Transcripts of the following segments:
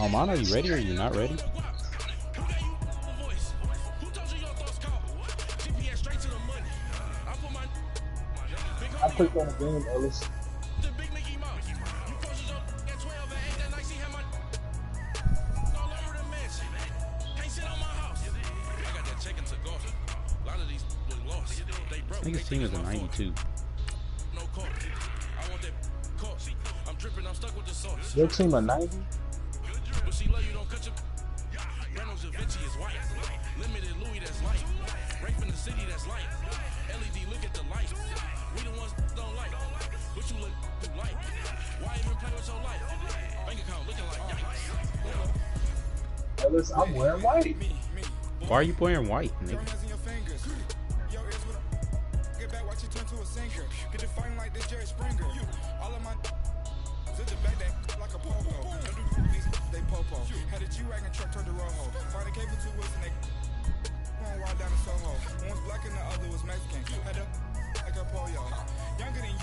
Man, are you ready or are you not ready? I clicked on the game, Ellis. Nigga's team is a 92. Your team a 90? Ellis, I'm wearing white. Why are you wearing white, nigga?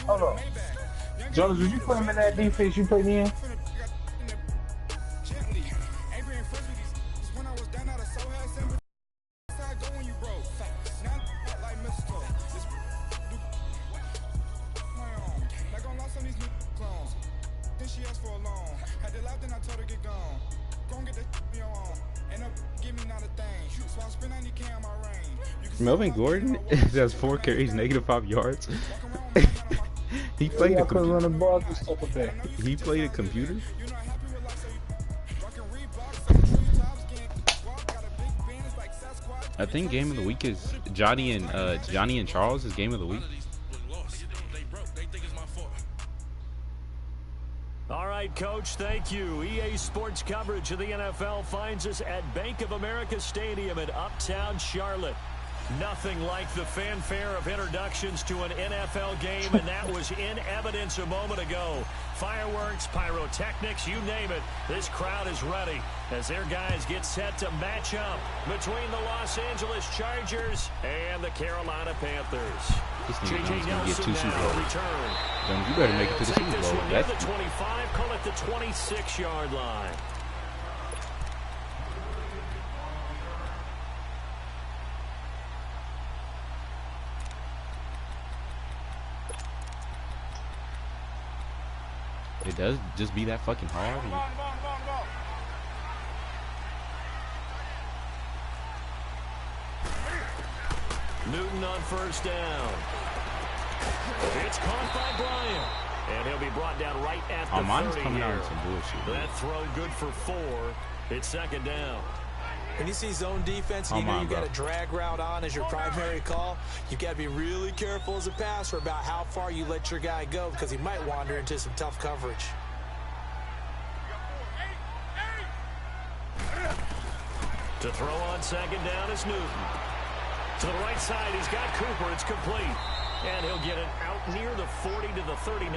Hold on. Jones, would you put him in that defense you put me in? Melvin Gordon has 4 carries, -5 yards. He played a computer. He played a computer. I think game of the week is Johnny and Charles is game of the week. All right, Coach, thank you. EA Sports coverage of the NFL finds us at Bank of America Stadium in Uptown Charlotte. Nothing like the fanfare of introductions to an NFL game, and that was in evidence a moment ago. Fireworks, pyrotechnics, you name it. This crowd is ready as their guys get set to match up between the Los Angeles Chargers and the Carolina Panthers. This nigga's gonna get 2 Super Bowls. Return. You better make it to the Super Bowl. That's the 25, call it the 26-yard line. It does just be that fucking hard. Newton on first down. It's caught by Bryant. And he'll be brought down right at the 30 coming here. out in some bullshit. That throw good for 4. It's second down. When you see zone defense, you know you got a drag route on as your primary call. You got to be really careful as a passer about how far you let your guy go because he might wander into some tough coverage. To throw on second down is Newton. To the right side, he's got Cooper. It's complete. And he'll get it out near the 40 to the 39.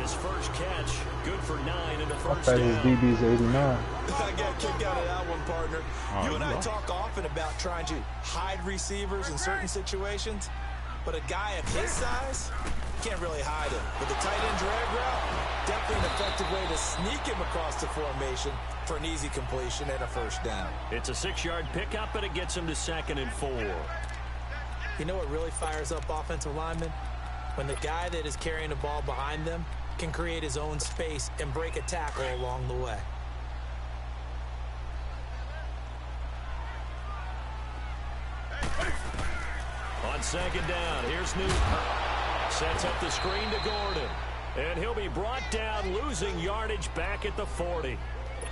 His first catch, good for 9 in the first down. His DB's 89. I got kicked out of that one, partner. You and I talk often about trying to hide receivers in certain situations, but a guy of his size can't really hide him. With the tight end drag route, definitely an effective way to sneak him across the formation for an easy completion and a first down. It's a 6-yard pickup, but it gets him to 2nd and 4. You know what really fires up offensive linemen? When the guy that is carrying the ball behind them can create his own space and break a tackle along the way. On second down, here's Newton. Sets up the screen to Gordon. And he'll be brought down, losing yardage back at the 40.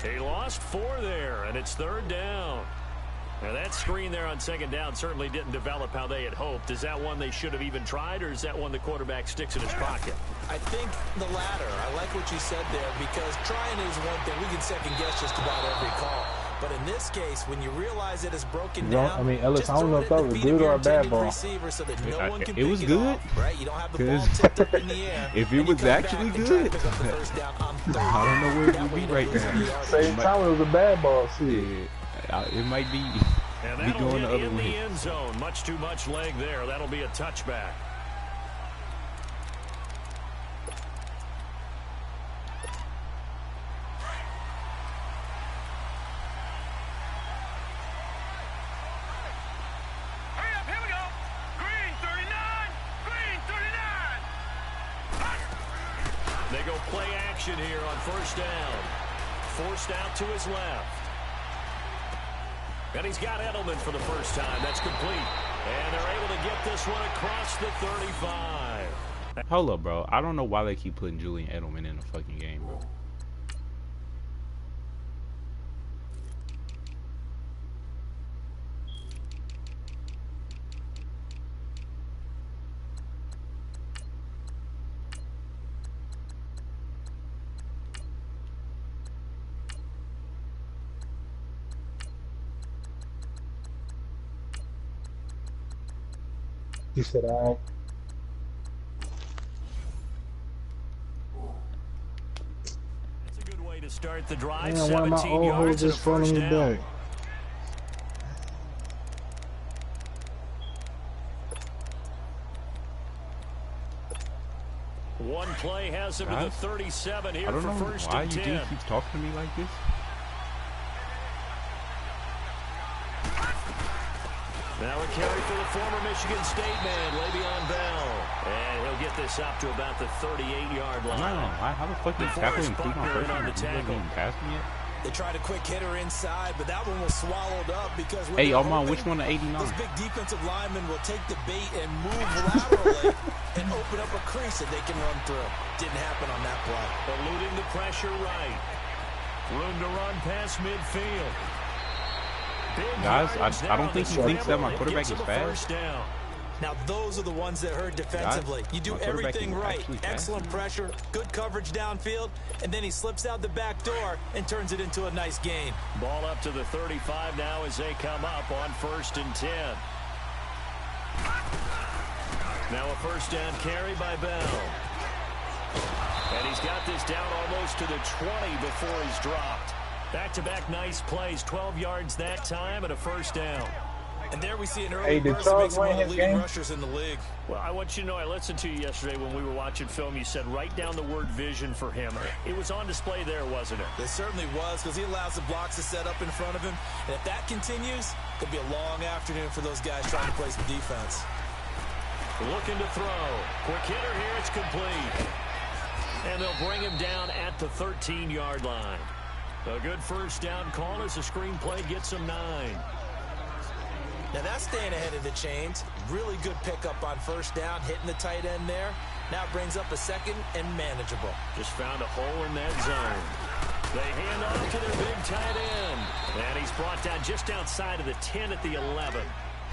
He lost 4 there, and it's 3rd down. Now, that screen there on second down certainly didn't develop how they had hoped. Is that one they should have even tried, or is that one the quarterback sticks in his pocket? I think the latter. I like what you said there, because trying is one thing. We can second-guess just about every call. But in this case, when you realize it is broken down, I mean, Ellis, I don't know if that was good or a bad ball. So that no one can it was good. Right? You don't have the ball tipped up in the air. If it was actually good, I don't know where it would be right now. Same time, it was a bad ball. See, it might be. And that'll hit in the end zone. Much too much leg there. That'll be a touchback. They go play action here on first down. Forced out to his left. And he's got Edelman for the first time. That's complete. And they're able to get this one across the 35. Hold up, bro. I don't know why they keep putting Julian Edelman in the fucking game, bro. He said, all right. That's a good way to start the drive. Man, one of my 17 old hoes yards and a just following first me down. back. One play has him to the 37 here for first and 10. I don't know why you keep talking to me like this. Now a carry for the former Michigan State man, Le'Veon Bell. And he'll get this up to about the 38-yard line. How the fuck did you tackle him on first on the tackle? Pass me yet? They tried a quick hitter inside, but that one was swallowed up because hey, Omar, which one to 89? This big defensive lineman will take the bait and move laterally and open up a crease that they can run through. Didn't happen on that play. Eluding the pressure right. Room to run past midfield. Guys, I don't think he thinks that my quarterback is fast. Now, those are the ones that hurt defensively. You do everything right. Excellent pressure, good coverage downfield, and then he slips out the back door and turns it into a nice gain. Ball up to the 35 now as they come up on first and 10. Now a first down carry by Bell. And he's got this down almost to the 20 before he's dropped. Back-to-back nice plays, 12 yards that time and a first down. And there we see an early burst that makes him one of the leading rushers in the league. Well, I want you to know, I listened to you yesterday when we were watching film. You said write down the word vision for him. It was on display there, wasn't it? It certainly was, because he allows the blocks to set up in front of him. And if that continues, it'll be a long afternoon for those guys trying to play some defense. Looking to throw. Quick hitter here, it's complete. And they'll bring him down at the 13-yard line. A good first down call as the screenplay gets him 9. Now that's staying ahead of the chains. Really good pickup on first down, hitting the tight end there. Now brings up a second and manageable. Just found a hole in that zone. They hand off to their big tight end. And he's brought down just outside of the 10 at the 11.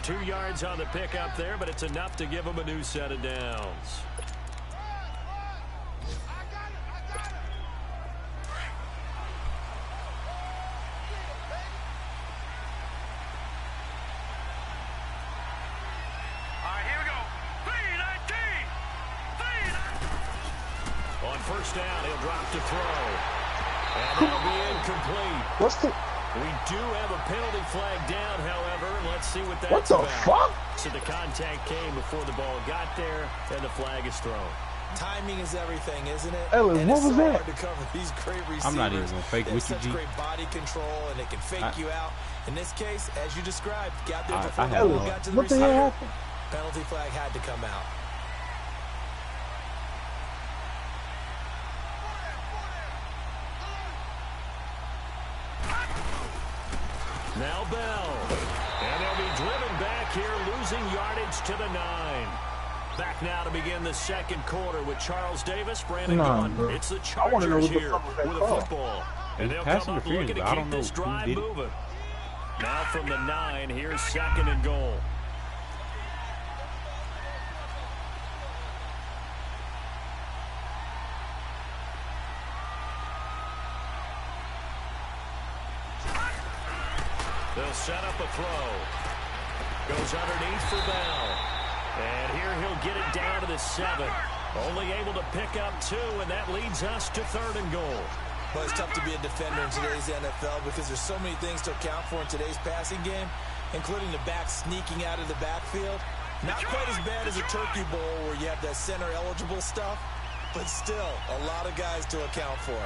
2 yards on the pickup there, but it's enough to give him a new set of downs. First down, he'll drop to throw. And that'll be incomplete. We do have a penalty flag down, however, and let's see what that's about. What the fuck? So the contact came before the ball got there, and the flag is thrown. Timing is everything, isn't it? Ellen, what was that? Hard to cover these great receivers. I'm not even going to fake with you, G. Such great body control, and they can fake you out. In this case, as you described, got there before the ball got to the receiver. Happened? Penalty flag had to come out. Now Bell. And they'll be driven back here, losing yardage to the 9. Back now to begin the second quarter with Charles Davis, Brandon Gunn. It's the Chargers here with a football. And they'll come up looking to keep this drive moving. Now from the 9, here's second and goal. They'll set up a throw. Goes underneath for Bell. And here he'll get it down to the 7. Only able to pick up 2, and that leads us to third and goal. Well, it's tough to be a defender in today's NFL because there's so many things to account for in today's passing game, including the back sneaking out of the backfield. Not quite as bad as a turkey bowl where you have that center-eligible stuff, but still a lot of guys to account for.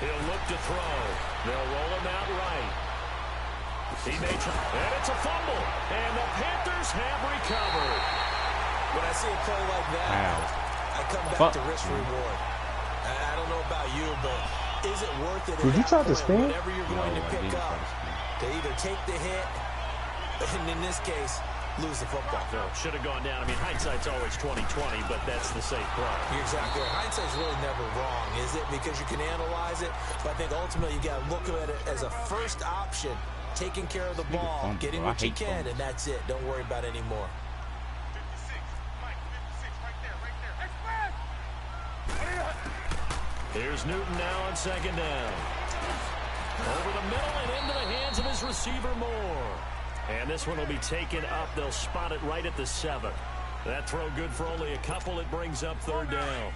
He'll look to throw. They'll roll him out right. He may try, and it's a fumble, and the Panthers have recovered. When I see a play like that, I come back to risk reward. I don't know about you, but is it worth it? Did you try to spin? Whatever you're going to pick up, to either take the hit, and in this case, lose the football. So should have gone down. I mean, hindsight's always 20/20, but that's the safe play. You're exactly right. Hindsight's really never wrong, is it? Because you can analyze it, but I think ultimately you got to look at it as a first option, taking care of the ball, getting what you can, and that's it. Don't worry about it anymore. Here's Newton now on second down. Over the middle and into the hands of his receiver Moore. And this one will be taken up. They'll spot it right at the 7. That throw good for only a couple. It brings up third down.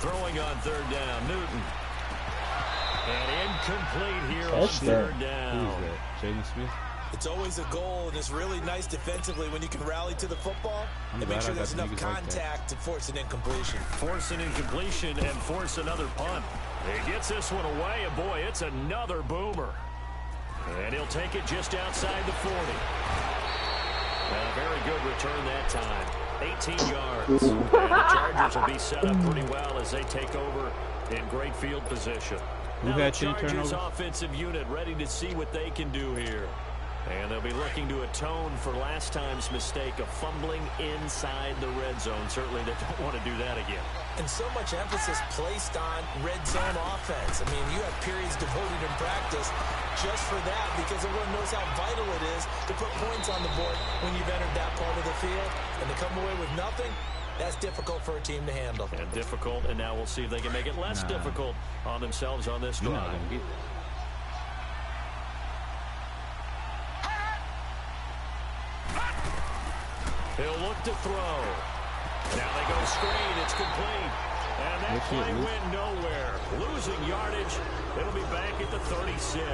Throwing on third down, Newton. And incomplete here on third down. Who is that? Jaden Smith? It's always a goal, and it's really nice defensively when you can rally to the football and make sure there's enough contact to force an incompletion. Force an incompletion and force another punt. He gets this one away, and boy, it's another boomer. And he'll take it just outside the 40. And a very good return that time. 18 yards. And the Chargers will be set up pretty well as they take over in great field position. Now the Chargers offensive unit ready to see what they can do here. And they'll be looking to atone for last time's mistake of fumbling inside the red zone. Certainly they don't want to do that again. And so much emphasis placed on red zone offense. I mean, you have periods devoted in practice just for that because everyone knows how vital it is to put points on the board when you've entered that part of the field. And to come away with nothing, that's difficult for a team to handle. And difficult, and now we'll see if they can make it less difficult on themselves on this drive. He'll look to throw. Now they go screen. It's complete. And that play went nowhere. Losing yardage. It'll be back at the 36.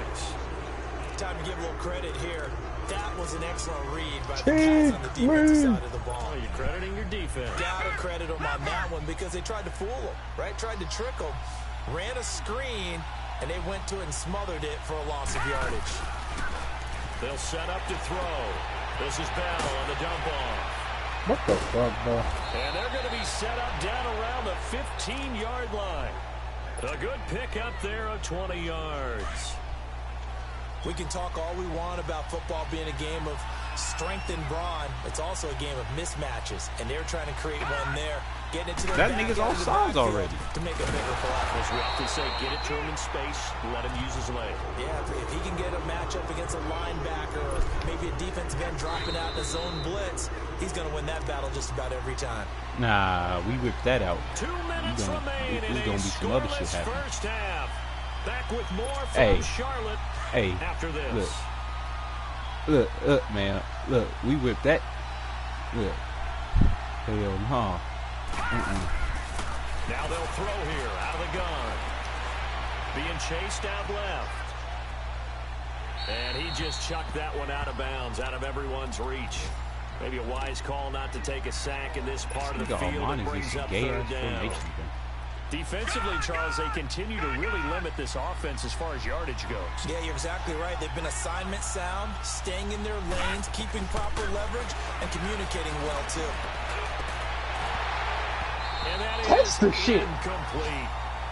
Time to give a little credit here. That was an excellent read by the guys on the defensive side of the ball. Oh, you're crediting your defense. Gotta credit them on that one because they tried to fool them, right? Tried to trick them. Ran a screen, and they went to it and smothered it for a loss of yardage. They'll set up to throw. This is Bell on the dump off. What the fuck, bro? And they're going to be set up down around the 15-yard line. A good pickup there of 20 yards. We can talk all we want about football being a game of strength and brawn. It's also a game of mismatches, and they're trying to create one there. Getting it to that nigga's all sides already. To make a bigger play. As we often say, get it to him in space, let him use his leg. Yeah, if he can get a matchup against a linebacker or maybe a defensive end dropping out in a zone blitz, he's going to win that battle just about every time. Nah, we whipped that out. 2 minutes remain in a scoreless first half. Back with more from Charlotte after this. Look, man. Look, we whipped that. Look. Hell no. Now they'll throw here out of the gun. Being chased out left. And he just chucked that one out of bounds, out of everyone's reach. Maybe a wise call not to take a sack in this part of the field. It brings up third down. Defensively, Charles, they continue to really limit this offense as far as yardage goes. Yeah, you're exactly right. They've been assignment sound, staying in their lanes, keeping proper leverage, and communicating well, too. And that That's the shit. Incomplete.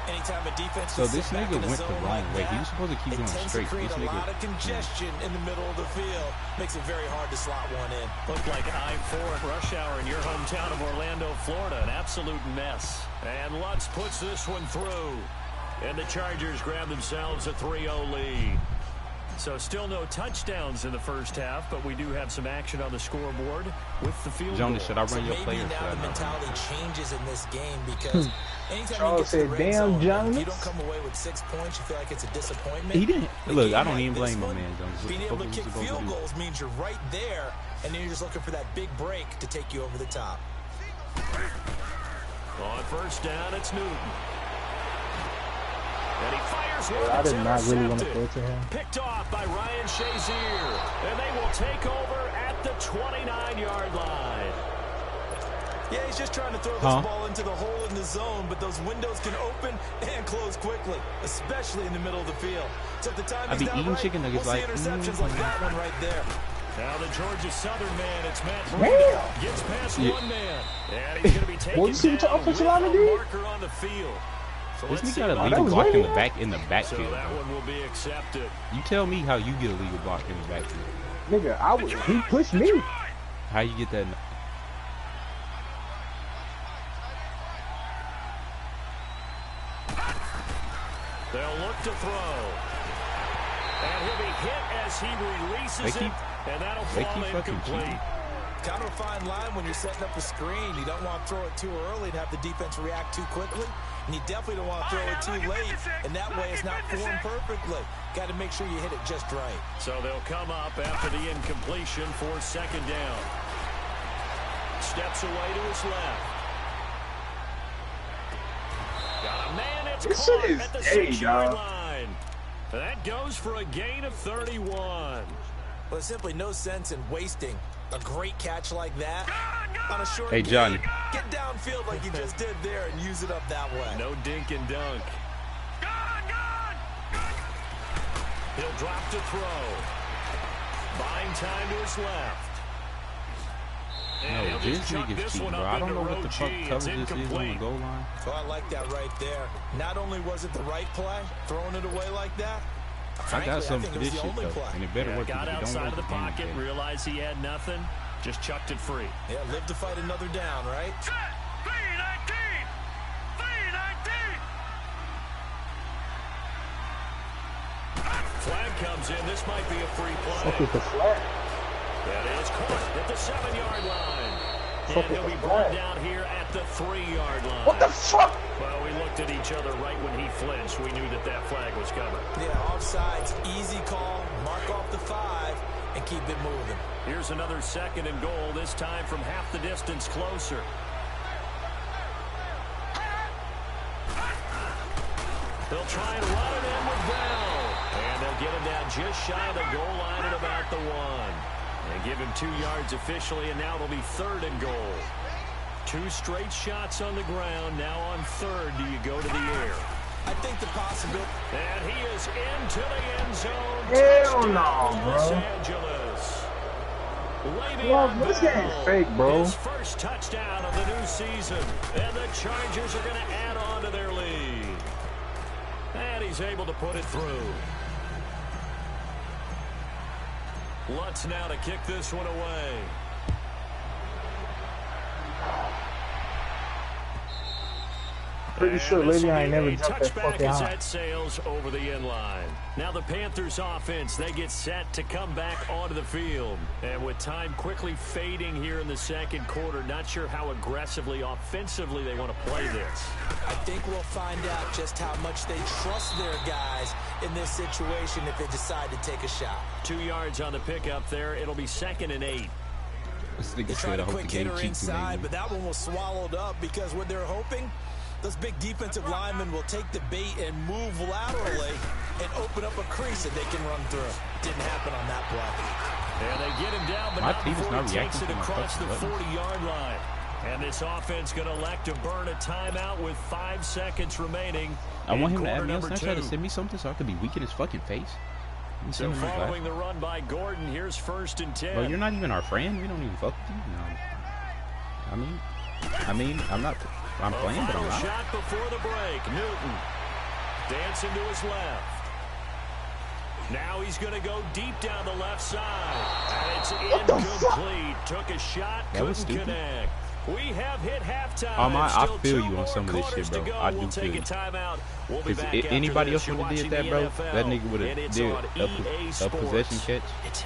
Anytime a defense so this nigga went the wrong way. He was supposed to keep going straight. It tends to create a lot of congestion in the middle of the field. Makes it very hard to slot one in. Looked like I-4 at rush hour in your hometown of Orlando, Florida. An absolute mess. And Lutz puts this one through. And the Chargers grab themselves a 3-0 lead. So still no touchdowns in the first half, but we do have some action on the scoreboard with the field Jonas, should I run your maybe players? Now the mentality changes in this game because anytime Charles you get to the red zone, Jonas. if you don't come away with 6 points, you feel like it's a disappointment. He didn't. Look, I don't even blame him, man. Being able to kick field goals means you're right there, and then you're just looking for that big break to take you over the top. On first down, it's Newton. And he fires one. I did not really want to throw to him. Picked off by Ryan Shazier. And they will take over at the 29-yard line. Yeah, he's just trying to throw this ball into the hole in the zone, but those windows can open and close quickly, especially in the middle of the field. So at the time he's not right, chicken nuggets we'll see interceptions like that one right there. Now the Georgia Southern man, it's Matt Breida, gets past one man, and he's going to be taken down with a marker on the field. So this nigga got a legal block in the backfield. So that one will be accepted. You tell me how you get a legal block in the backfield. Nigga, he pushed me. How you get that? They'll look to throw. And he'll be hit as he releases it, and that'll fall incomplete. Kind of a fine line when you're setting up a screen. You don't want to throw it too early and have the defense react too quickly. And you definitely don't want to throw it too late, and that way it's not formed perfectly. Got to make sure you hit it just right. So they'll come up after the incompletion for second down. Steps away to his left. Got a man that's caught at the 6-yard line. That goes for a gain of 31. Well, there's simply no sense in wasting a great catch like that on a short Hey, Johnny. game. Get downfield like you just did there and use it up that way. No dink and dunk. He'll drop to throw. Buying time to his left. No, this nigga's cheating, bro. I don't know what the fuck coverage this is on the goal line. So I like that right there. Not only was it the right play, throwing it away like that, I got something for this shit, though, and it better work. Got outside of the pocket, realized he had nothing, just chucked it free. Yeah, live to fight another down, right? Flag comes in. This might be a free play. Fuck is the flag? That is caught at the 7-yard line. And he'll be brought down here at the 3-yard line. What the fuck? Well, we looked at each other right when he flinched. We knew that that flag was coming. Yeah, offsides, easy call, mark off the 5, and keep it moving. Here's another 2nd and goal, this time from half the distance closer. They'll try and run it in with Bell. And they'll get him down just shy of the goal line at about the 1. And give him 2 yards officially, and now it'll be 3rd and goal. 2 straight shots on the ground. Now on 3rd, do you go to the air? I think the possibility. And he is into the end zone. Hell no, bro. Los Angeles. Well, this game's fake, bro. His first touchdown of the new season. And the Chargers are going to add on to their lead. And he's able to put it through. Lutz now to kick this one away. Pretty sure Lady I ain't never jumped that fucking high. That sails over the end line. Now the Panthers offense, they get set to come back onto the field. And with time quickly fading here in the 2nd quarter, not sure how aggressively, offensively they want to play this. I think we'll find out just how much they trust their guys in this situation if they decide to take a shot. 2 yards on the pickup there. It'll be 2nd and 8. They tried a quick hitter inside, but that one was swallowed up because what they're hoping, those big defensive linemen will take the bait and move laterally and open up a crease that they can run through. Didn't happen on that play. And they get him down, but not before he takes it across the 40-yard line. And this offense going to elect to burn a timeout with 5 seconds remaining. I want him to add me on Snapchat to send me something so I could be weak in his fucking face. So following the run by Gordon, here's 1st and 10. Bro, you're not even our friend. We don't even fuck with you. No. I mean, I'm not. I'm playing, but I'm not. Shot before the break. Newton dancing to his left. Now he's going to go deep down the left side. And it's incomplete. Took a shot, couldn't connect. We have hit halftime. I feel you on some of this shit, bro. I do feel you. If anybody else would have did that, bro, that nigga would have did a possession catch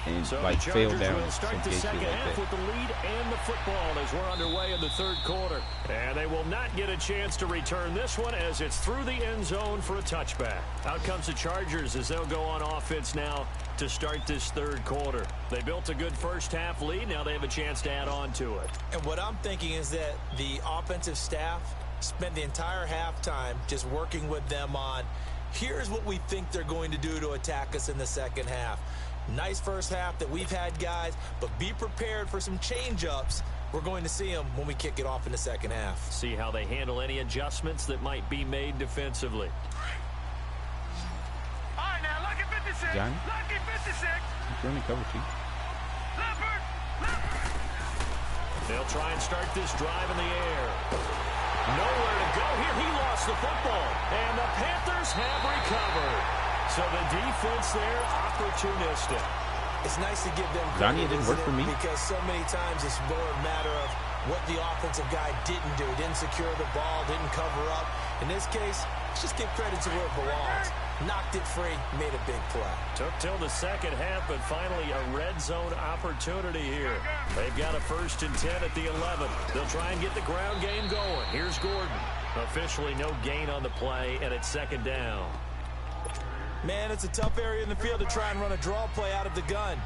and like fell down some gay shit like that. With the lead and the football as we're underway in the 3rd quarter. And they will not get a chance to return this one as it's through the end zone for a touchback. Out comes the Chargers as they'll go on offense now to start this 3rd quarter. They built a good first half lead. Now they have a chance to add on to it. And what I'm thinking is that the offensive staff spent the entire halftime just working with them on, here's what we think they're going to do to attack us in the 2nd half. Nice first half that we've had, guys, but be prepared for some change-ups We're going to see them when we kick it off in the second half. See how they handle any adjustments that might be made defensively. All right, now, lucky 56. Johnny? Lucky 56. He's running cover, Chief. Leopard. They'll try and start this drive in the air. Nowhere to go here. He lost the football. And the Panthers have recovered. So the defense there, opportunistic. It's nice to give them Johnny, it credit, didn't work for me. because so many times it's more a matter of what the offensive guy didn't do. Didn't secure the ball, didn't cover up. In this case, let's just give credit to where it belongs. Knocked it free, made a big play. Took till the second half, but finally a red zone opportunity here. They've got a 1st and 10 at the 11. They'll try and get the ground game going. Here's Gordon. Officially no gain on the play, and it's 2nd down. Man, it's a tough area in the field to try and run a draw play out of the gun.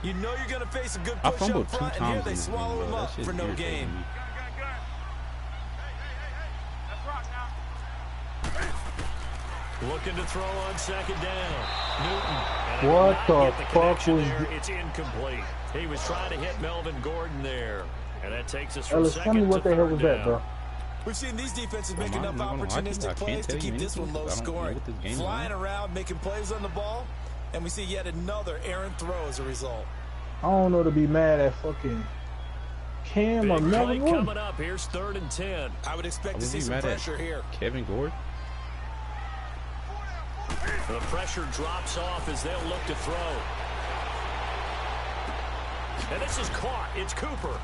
You know you're going to face a good I push fumbled up 2 front, and here times they in this game, swallow him bro. That up shit's for no irritating gain. me. Looking to throw on 2nd down. Newton. What the fuck was there? It's incomplete. He was trying to hit Melvin Gordon there. And that takes us from Ellis, tell me 2nd what to the hell 3rd was that, down. bro? We've seen these defenses make I'm enough not gonna lie to you. I opportunistic can't plays to tell you keep this one anything, low 'cause I don't know scoring. what this game is Flying about. around, making plays on the ball, and we see yet another errant throw as a result. I don't know to be mad at fucking Cam or Big play Melvin Gordon. coming up. Here's 3rd and 10. I would expect I to would see be some mad at pressure here. Kevin Gordon. The pressure drops off as they'll look to throw. And this is caught. It's Cooper.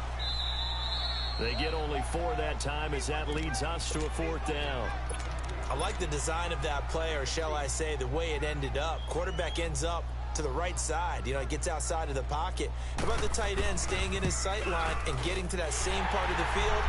They get only 4 that time as that leads us to a 4th down. I like the design of that play, or shall I say the way it ended up. Quarterback ends up to the right side. You know, it gets outside of the pocket. How about the tight end staying in his sight line and getting to that same part of the field,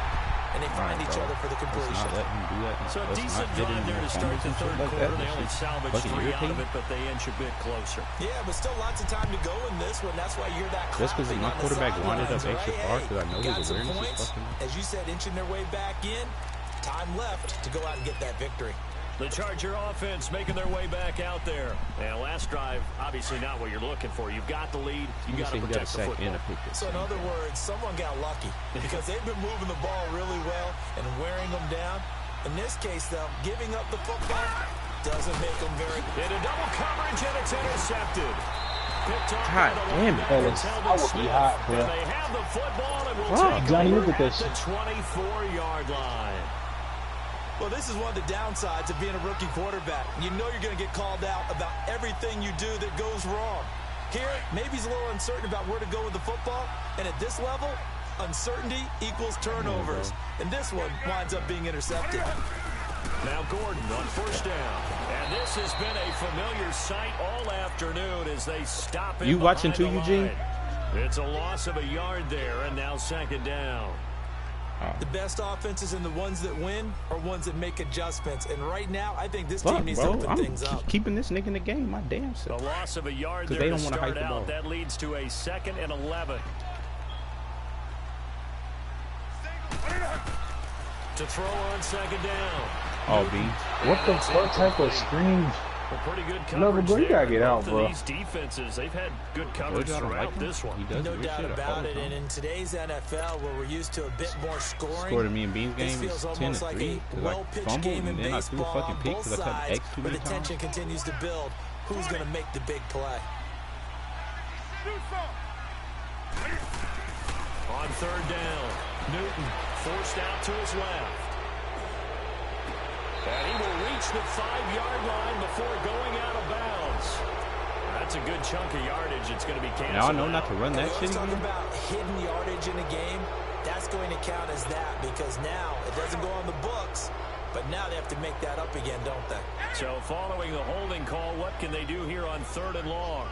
and they find each other for the completion. Let's not let him do that. So a Let's decent not get drive in there to start the fumbles and shit 3rd like quarter. that. They That only shit's salvaged fucking 3 out of irritating. it, but they inch a bit closer. Yeah, but still lots of time to go in this one. That's why you're that Just because clapping my on the quarterback lined up sidelines, extra right? far, because I know Got his some awareness is points, fucking. as you said, inching their way back in. Time left to go out and get that victory. The Charger offense making their way back out there. And last drive, obviously not what you're looking for. You've got the lead. You've got to protect the football. So in other words, someone got lucky because they've been moving the ball really well and wearing them down. In this case, though, giving up the football doesn't make them very good. In a double coverage, and it's intercepted. God damn it, Ellis. I would be hot, bro. And they have the football and will Oh, take Johnny, over look at at this. the 24-yard line. Well, this is one of the downsides of being a rookie quarterback. You know you're going to get called out about everything you do that goes wrong. Here, maybe he's a little uncertain about where to go with the football, and at this level, uncertainty equals turnovers. And this one winds up being intercepted. Now Gordon on 1st down. And this has been a familiar sight all afternoon as they stop him. You watching too, behind the Eugene? line. It's a loss of a yard there, and now 2nd down. The best offenses and the ones that win are ones that make adjustments. And right now, I think this team needs to open things up. Keeping this nigga in the game, my damn self. A loss of a yard there they to don't wanna start hype the ball. out. That leads to a 2nd and 11. To throw on 2nd down. Oh, B. What the fuck type of screens? A pretty good Melvin coverage Gordon there. gotta get out, Both bro. of these defenses, they've had good coverage Georgia, I don't throughout like him. this one. He does No weird doubt shit all about the it. time. And in today's NFL, where we're used to a bit more scoring, Scored in me and Bean's this game feels is almost like 10-3 a because I well-pitched fumbled game in and then I threw a baseball fucking on pick both because I sides, tapped X too where many the times. tension continues to build. Who's going to make the big play? On 3rd down, Newton forced out to his left. And he will reach the 5-yard line before going out of bounds. That's a good chunk of yardage. It's going to be canceled. Now I know not to run that shit Talking again. about hidden yardage in a game, that's going to count as that because now it doesn't go on the books, but now they have to make that up again, don't they? So following the holding call, what can they do here on 3rd and long?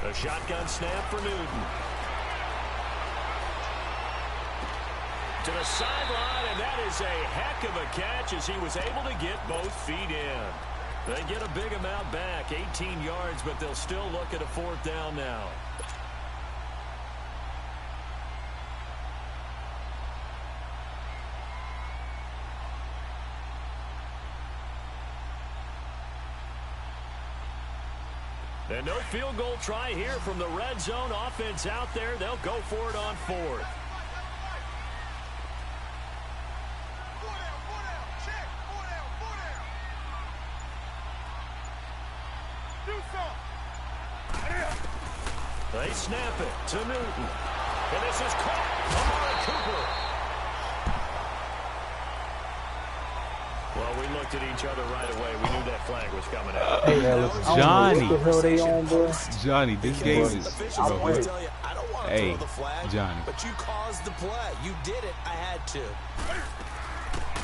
A shotgun snap for Newton. To the sideline, and that is a heck of a catch as he was able to get both feet in. They get a big amount back, 18 yards, but they'll still look at a 4th down now. And no field goal try here from the red zone. Offense out there. They'll go for it on 4th. They snap it to Newton. And this is caught. Amari Cooper. Well, we looked at each other right away. We knew that flag was coming out. Hey, Johnny. what the hell they on, bro? Johnny, this game is... I don't want to tell you, I don't want to throw the flag, Johnny. but you caused the play. You did it. I had to.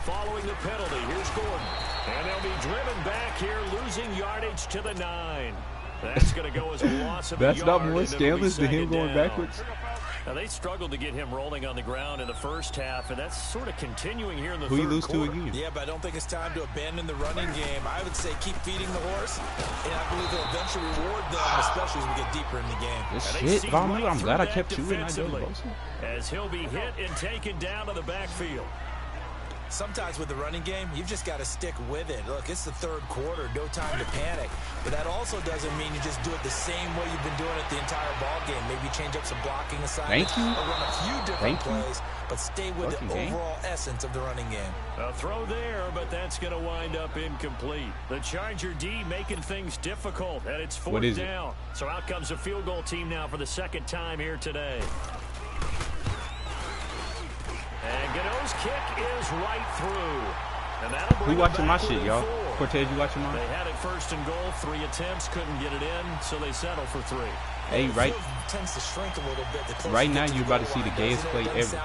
Following the penalty, here's Gordon. And they'll be driven back here, losing yardage to the 9. That's going to go as a loss of a yard. That's not more scandalous than him going backwards. Now, they struggled to get him rolling on the ground in the first half, and that's sort of continuing here in the Who third you lose quarter. to again? Yeah, but I don't think it's time to abandon the running game. I would say keep feeding the horse, and I believe they'll eventually reward them, especially as we get deeper in the game. This And they shit, see Von right I'm through glad I that kept you and I did defensively, both. as he'll be hit and taken down to the backfield. Sometimes with the running game, you've just got to stick with it. Look, it's the third quarter, no time to panic. But that also doesn't mean you just do it the same way you've been doing it the entire ball game. Maybe change up some blocking assignments or run a few different plays, but stay with the overall essence of the running game. A throw there, but that's going to wind up incomplete. The Charger D making things difficult, and it's 4th down. So out comes a field goal team now for the second time here today. And Gano's kick is right through. And that'll bring Who watching my shit, within y'all? 4. Cortez, you watching mine? They had it 1st and goal, 3 attempts, couldn't get it in, so they settle for 3. Hey, right. Tends to shrink a little bit. Right now, you're about to see the gayest play ever.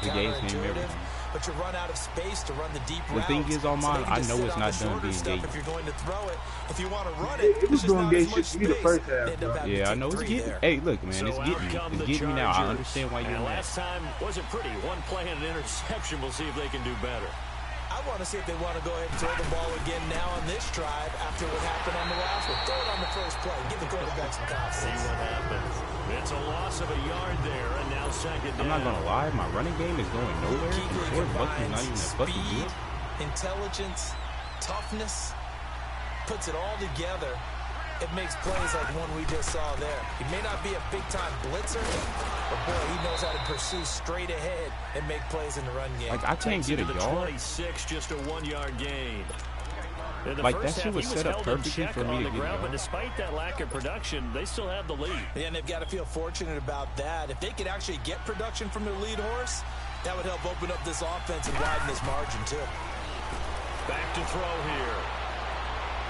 The gayest game ever. But you run out of space to run the deep The thing is, on mine, I know it's not done being gay. If you're going to throw it, if you want to run it, It was doing gay shit to me the first half, bro. Yeah, I know it's getting. Hey, look, man, it's getting me. It's getting me now. I understand why you're mad. Last time wasn't pretty. One play and an interception. We'll see if they can do better. I want to see if they want to go ahead and throw the ball again now on this drive after what happened on the last one. Throw it on the first play. Give the quarterback some confidence. See what happens. It's a loss of a yard there, and now 2nd down. I'm not gonna lie, my running game is going nowhere. And Fort Buck is not even a fucking speed, deal. intelligence, toughness, puts it all together. It makes plays like one we just saw there. He may not be a big-time blitzer, but boy, he knows how to pursue straight ahead and make plays in the run game. Like, I can't get a yard. 26, just a 1-yard gain. Like, that shit was set up perfectly for me to get a But yard. despite that lack of production, they still have the lead. And they've got to feel fortunate about that. If they could actually get production from their lead horse, that would help open up this offense and widen this margin, too. Back to throw here.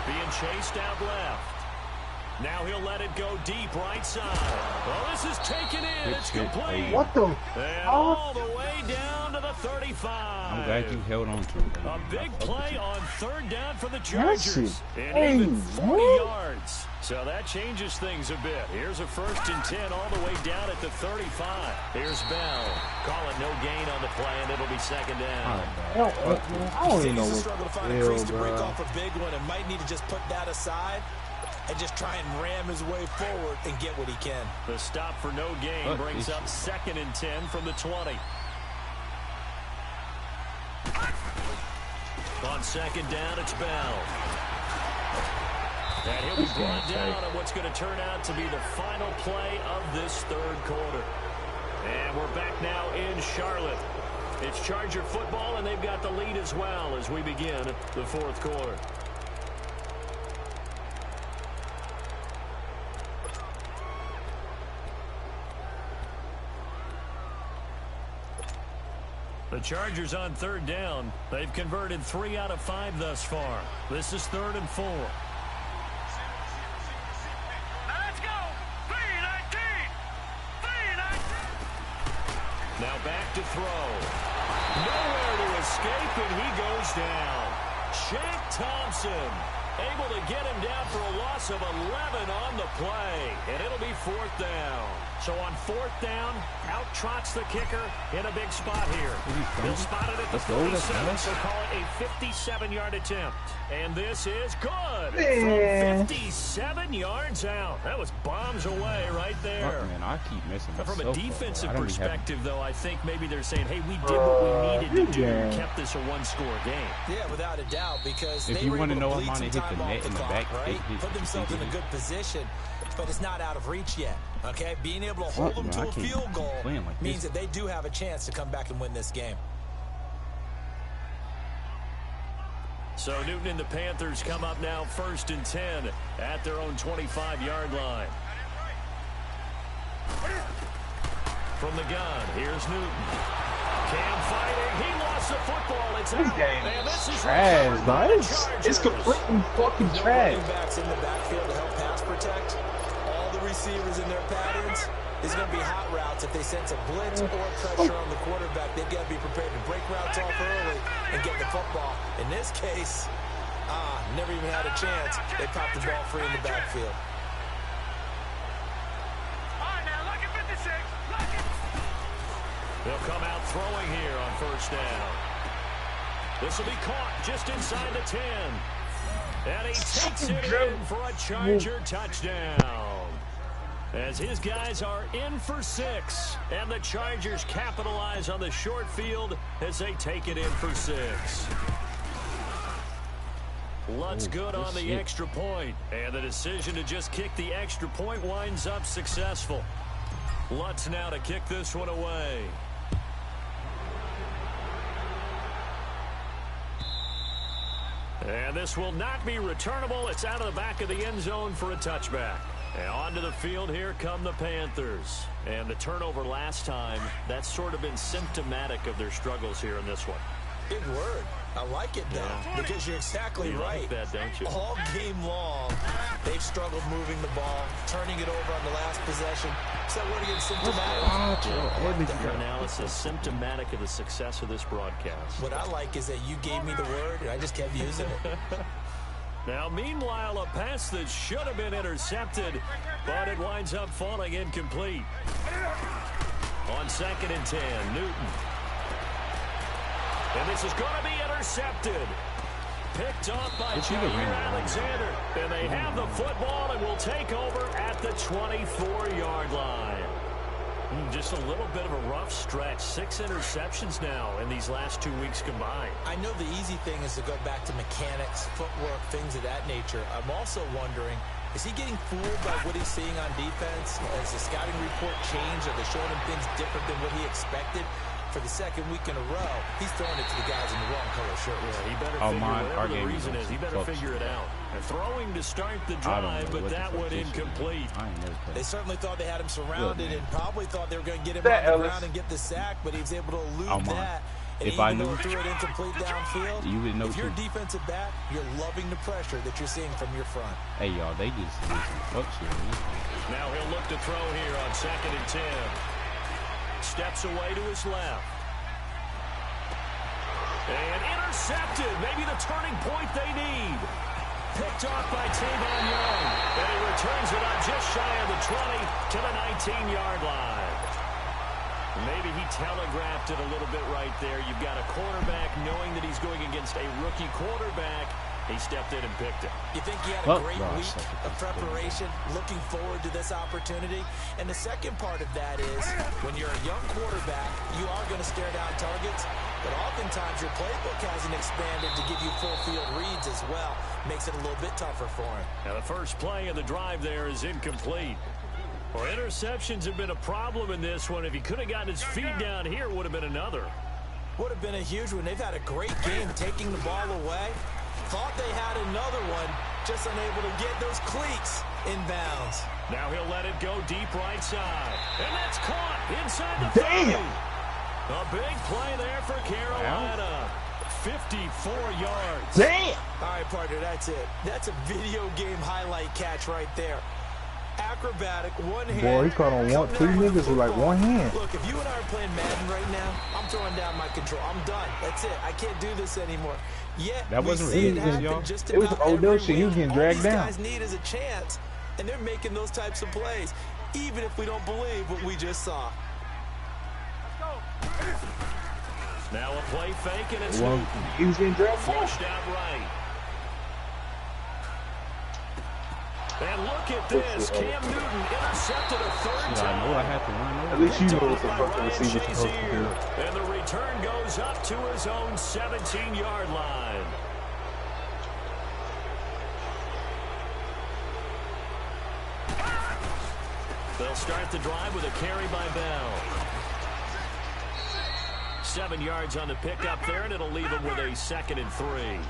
Being chased out left. Now he'll let it go deep right side. Well, this is taken in. It's complete. What the? And all the way down to the 35. I'm glad you held on to it. A big play on 3rd down for the Chargers. And Hey, even 40 what? yards. So that changes things a bit. Here's a 1st and 10 all the way down at the 35. Here's Bell. Call it no gain on the play, and it'll be 2nd down. I don't even know what Struggle to find a crease to break off a big one and might need to just put that aside and just try and ram his way forward and get what he can. The stop for no gain brings up 2nd and 10 from the 20. On 2nd down, it's Bell. And he'll be brought down on what's going to turn out to be the final play of this 3rd quarter. And we're back now in Charlotte. It's Charger football, and they've got the lead as well as we begin the 4th quarter. The Chargers on 3rd down. They've converted 3 out of 5 thus far. This is 3rd and 4. Now let's go. 3-19. 3-19. Now back to throw. Nowhere to escape, and he goes down. Shaq Thompson able to get him down for a loss of 11 on the play, and it'll be 4th down. So on 4th down, out trots the kicker in a big spot here. He'll spot it at the 47, so call it a 57-yard attempt. And this is good from 57 yards out. That was bombs away right there. Fuck, man, I keep missing Now, from a defensive far, perspective, though, I think maybe they're saying, hey, we did what we needed to do and kept this a one-score game. Yeah, without a doubt, because if they you were want to able know to bleed how some to hit time the off net the in the clock, back, right? Put themselves in a good position, but it's not out of reach yet. Okay, being able to hold them to a field goal means that they do have a chance to come back and win this game. So Newton and the Panthers come up now 1st and 10 at their own 25-yard line. From the gun, here's Newton. Cam fighting. He lost the football. It's out. This game and this is trash, guys. It's completely fucking trash. Backs in the backfield to help pass protect. All the receivers in their patterns. These are going to be hot routes. If they sense a blitz or pressure on the quarterback, they've got to be prepared to break routes off early and get the football. In this case, never even had a chance. They popped the ball free in the backfield. They'll come out throwing here on 1st down. This will be caught just inside the 10. And he takes it in for a Charger touchdown. As his guys are in for 6. And the Chargers capitalize on the short field as they take it in for 6. Lutz good on the extra point. And the decision to just kick the extra point winds up successful. Lutz now to kick this one away. And this will not be returnable. It's out of the back of the end zone for a touchback. And onto the field, here come the Panthers. And the turnover last time, that's sort of been symptomatic of their struggles here in this one. Big word. I like it, though, because you're exactly right. Like that, don't you? All game long, they've struggled moving the ball, turning it over on the last possession. So what again, symptomatic? Your analysis symptomatic of the success of this broadcast. What I like is that you gave me the word, and I just kept using it. Now, meanwhile, a pass that should have been intercepted, but it winds up falling incomplete. On 2nd and 10, Newton. And this is going to be intercepted. Picked off by Jair Alexander. And they have the football and will take over at the 24-yard line. Just a little bit of a rough stretch. 6 interceptions now in these last 2 weeks combined. I know the easy thing is to go back to mechanics, footwork, things of that nature. I'm also wondering, is he getting fooled by what he's seeing on defense? Has the scouting report changed? Are they showing him things different than what he expected? For the 2nd week in a row, he's throwing it to the guys in the wrong color shirts. Yeah, he better figure whatever the reason is. He better figure it out. And throwing to start the drive, but that one incomplete. They certainly thought they had him surrounded and probably thought they were going to get him on the ground and get the sack, but he was able to elude that. And if I knew, threw it incomplete downfield, you would know. If you're a defensive back, you're loving the pressure that you're seeing from your front. Hey, y'all, they just did some fuck shit. Now he'll look to throw here on 2nd and 10. Steps away to his left. And intercepted. Maybe the turning point they need. Picked off by Tavon Young. And he returns it up just shy of the 20 to the 19-yard line. Maybe he telegraphed it a little bit right there. You've got a quarterback knowing that he's going against a rookie quarterback. He stepped in and picked it. You think he had a great week of preparation, looking forward to this opportunity? And the second part of that is, when you're a young quarterback, you are going to stare down targets, but oftentimes your playbook hasn't expanded to give you full field reads as well. Makes it a little bit tougher for him. Now the first play of the drive there is incomplete. Well, interceptions have been a problem in this one. If he could have gotten his feet down here, it would have been another. Would have been a huge one. They've had a great game taking the ball away. Thought they had another one, just unable to get those cleats in bounds. Now he'll let it go deep right side. And that's caught inside the 30. A big play there for Carolina. 54 yards. Damn! All right, partner, that's it. That's a video game highlight catch right there. Acrobatic, one hand. Boy, he caught on two niggas with like one hand. Look, if you and I are playing Madden right now, I'm throwing down my control. I'm done. That's it. I can't do this anymore. Yet, that wasn't we see really it happen just it was about Odell every shit. He was week. getting dragged down. All these guys need is a chance, and they're making those types of plays. even if we don't believe what we just saw. Now a play fake, and it's He was getting drafted. flushed out right. And look at this. Cam Newton intercepted a third time. I know I had to run over. At least you know what the fuck the receiver's supposed to do. And the return goes up to his own 17-yard line. They'll start the drive with a carry by Bell. 7 yards on the pickup there, and it'll leave them with a 2nd and 3.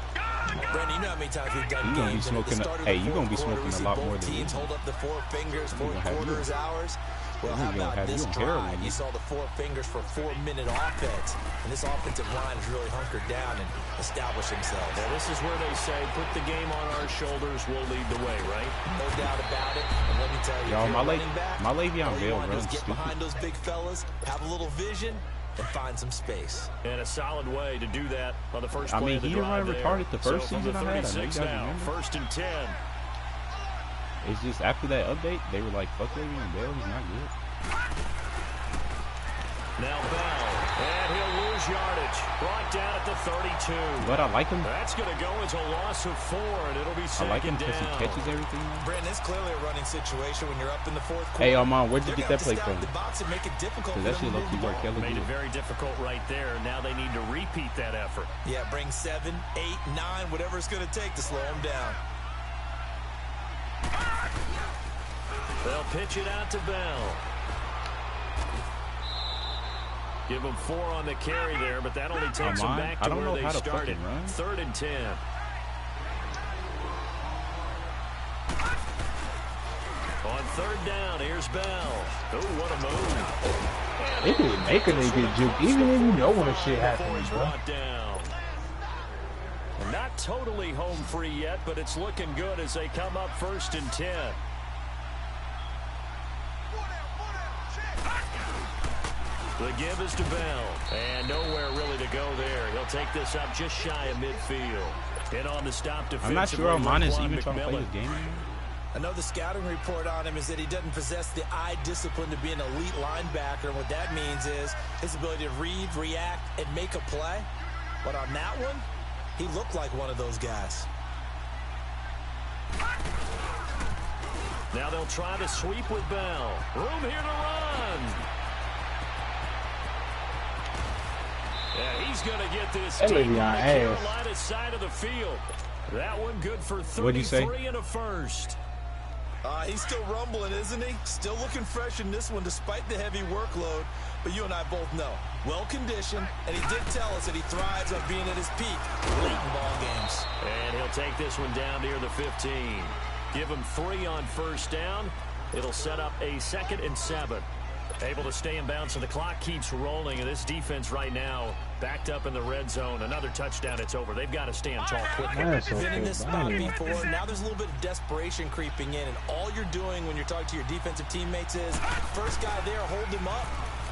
Brandon, you know how many times we've done You're games gonna be smoking. Hey, you're gonna be smoking a lot more than teams hold up the 4 fingers, 4 quarters, hours. Well, how about this drive? You saw the 4 fingers for 4-minute offense, and this offensive line has really hunkered down and established themselves. Now, this is where they say, put the game on our shoulders, we'll lead the way, right? No doubt about it. And let me tell you, Y'all, my Le'Veon Bell runs get stupid. behind those big fellas, have a little vision, and find some space. And a solid way to do that on the first I play mean, of the he drive didn't run retarded the first season I had. I know you 36 guys now, remember. 1st and 10. It's just after that update, they were like, fuck Le'Veon Bell, he's not good. Now Bell, and he'll lose yardage. Brought down at the 32. But I like him. That's going to go as a loss of 4, and it'll be I like him second because he down. catches everything. Brandon, it's clearly a running situation when you're up in the 4th quarter. Hey, Armand, where'd you They're get that gonna play have to from? stack the box and make it difficult Because that for them shit to low-key move the worked hella Made it good. very difficult right there. Now they need to repeat that effort. Yeah, bring 7, 8, 9, whatever it's going to take to slow them down. They'll pitch it out to Bell. Give them 4 on the carry there, but that only takes them back to where they started. 3rd and 10. On 3rd down, here's Bell. Oh, what a move. They can make a nigga juke, even if you know when shit happens, bro. Down. Not totally home free yet, but it's looking good as they come up 1st and 10. The give is to Bell, and nowhere really to go there. He'll take this up just shy of midfield. And on the stop defensively. I'm not sure Armand is even trying to play his game anymore. I know the scouting report on him is that he doesn't possess the eye discipline to be an elite linebacker. And what that means is his ability to read, react, and make a play. But on that one, he looked like one of those guys. Now they'll try to sweep with Bell. Room here to run. Yeah, he's going to get this deep on the Carolina side of the field. That one good for 33 and a first. He's still rumbling, isn't he? Still looking fresh in this one despite the heavy workload. But you and I both know, well-conditioned, and he did tell us that he thrives on being at his peak late in ball games. And he'll take this one down near the 15. Give him 3 on 1st down. It'll set up a 2nd and 7. Able to stay in bounds, so the clock keeps rolling, and this defense right now backed up in the red zone. Another touchdown, it's over. They've got to stand tall quickly. Been in this spot before. Now there's a little bit of desperation creeping in, and all you're doing when you're talking to your defensive teammates is first guy there, hold him up.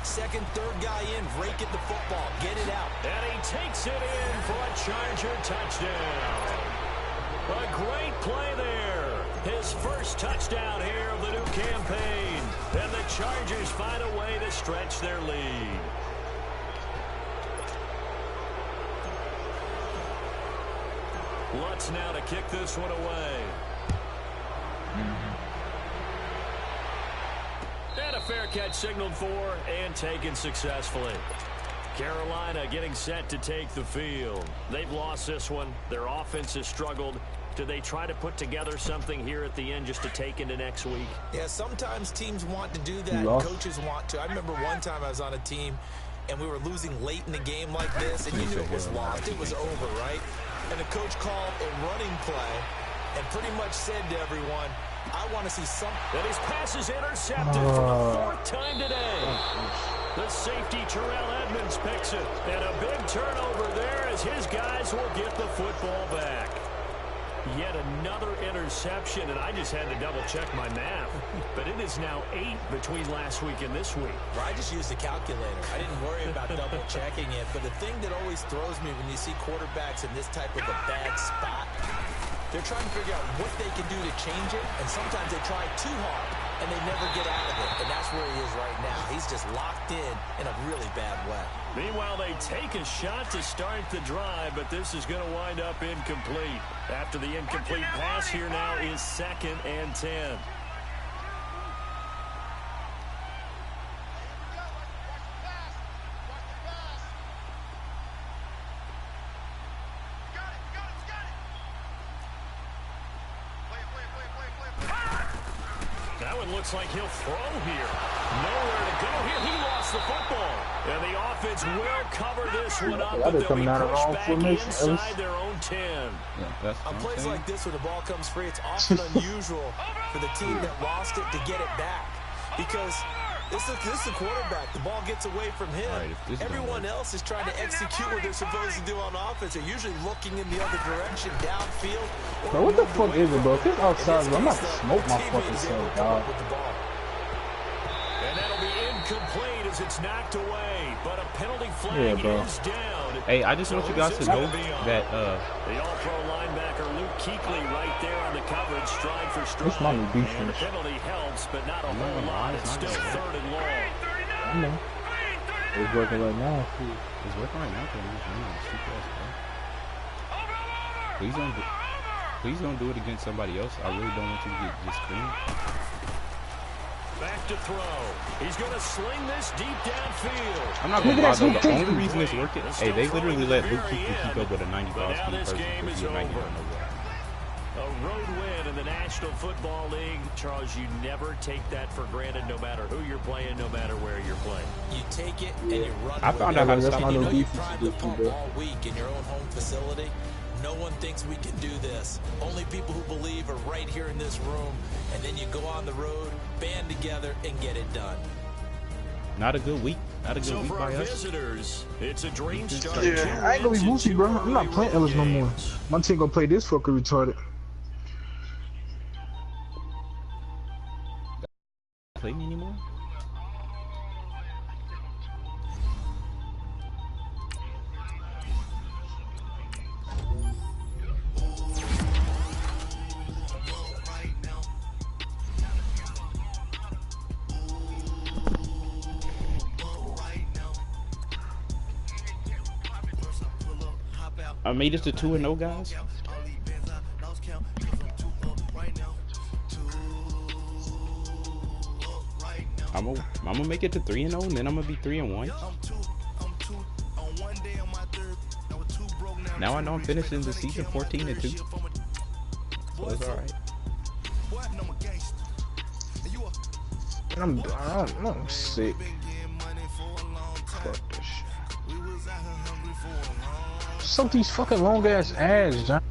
Second, third guy in, rake at the football, get it out. And he takes it in for a Charger touchdown. A great play there. His first touchdown here of the new campaign. And the Chargers find a way to stretch their lead. Lutz now to kick this one away. And a fair catch signaled for and taken successfully. Carolina getting set to take the field. They've lost this one. Their offense has struggled. Do they try to put together something here at the end just to take into next week? Yeah, sometimes teams want to do that. Coaches want to. I remember one time I was on a team, and we were losing late in the game like this, and you knew it was lost. It was over, right? And the coach called a running play and pretty much said to everyone, I want to see something. And his pass is intercepted for the 4th time today. The safety, Terrell Edmonds, picks it. And a big turnover there as his guys will get the football back. Yet another interception, and I just had to double-check my math. But it is now 8 between last week and this week. Well, I just used the calculator. I didn't worry about double-checking it. But the thing that always throws me when you see quarterbacks in this type of a bad spot, they're trying to figure out what they can do to change it, and sometimes they try too hard. and they never get out of it. And that's where he is right now. He's just locked in a really bad way. Meanwhile, they take a shot to start the drive, but this is going to wind up incomplete. After the incomplete pass, here now is 2nd and 10. Looks like he'll throw here. Nowhere to go here. He lost the football. And the offense will cover this one up. But they'll be pushed back inside their own 10. Yeah, on plays like this, when the ball comes free, it's often unusual for the team that lost it to get it back. Because this is the quarterback. The ball gets away from him. Right, everyone else is trying to execute what they're supposed to do on offense. They're usually looking in the other direction, downfield. Bro, what the fuck is it, bro? If it's outside, bro, I'm about to smoke my fucking self, dog. And that'll be incomplete as it's knocked away. But a penalty flag is down. Hey, I just want you guys to know that the all-pro linebacker Luke Kuechly right there on the coverage, stride for stride. This money and the penalty helps, but not a whole lot. It's still 3rd and long. I know. It's working right now. It's working right now. Please don't do it against somebody else. I really don't want you to get just screened. Back to throw. He's going to sling this deep downfield. I'm not going to lie, though. The only reason it's working, hey, they literally let Luke Kuechly keep up with a 95 speed person because he's 90 on the A road win in the National Football League. Charles, you never take that for granted, no matter who you're playing, no matter where you're playing. You take it and you run. I found out how to stop it. You know you've tried the pump all week in your own home facility. No one thinks we can do this. Only people who believe are right here in this room. And then you go on the road, band together, and get it done. Not a good week. Not a good week by us. Visitors, it's a dream start. Yeah, I ain't gonna be Moosey, bro. I'm not playing Ellis no more. My team gonna play this fucker retarded. Playing anymore? I made it to 2-0, guys. I'm gonna make it to 3-0, and then I'm gonna be 3-1. Now I know I'm finishing the season 14-2. So it's all right. I'm sick. Fuck this shit. Suck these fucking long ass ass, John.